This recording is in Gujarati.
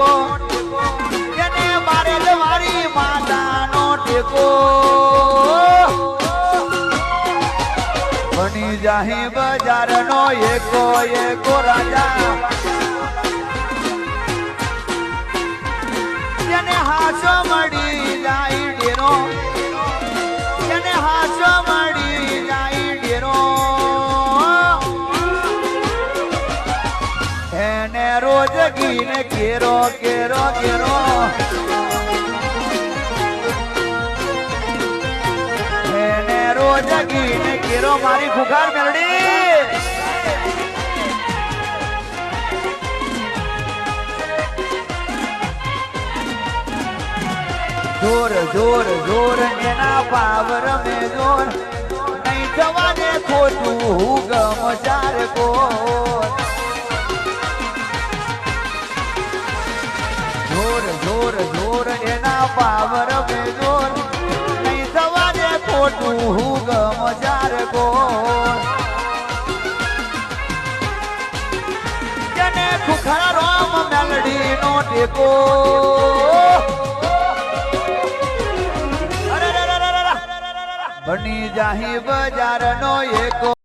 ટેકો એને મારે તમારી માતાનો ટેકો બની જાહી બજારનો એકો એકો રાજા એને હાસો મળી જાય ડેરો એને હાસો મળી જાય ડેરો એને રોજ ગીને કેરો કેરો કેરો એને રોજ ગીને કેરો મારી ખુખાર મેલડી જોર જોર જોર એના પાવર મેં જોર નહીં જવાને ખોટું હું ગમ ચાર કો જોર જોર જોર એના પાવર મેં જોર નહીં જવાને ખોટું હું ગમ ચાર કો જેને ખુખરા રોમ મેલડી નો ટેકો બની જાહી બજારનો એકો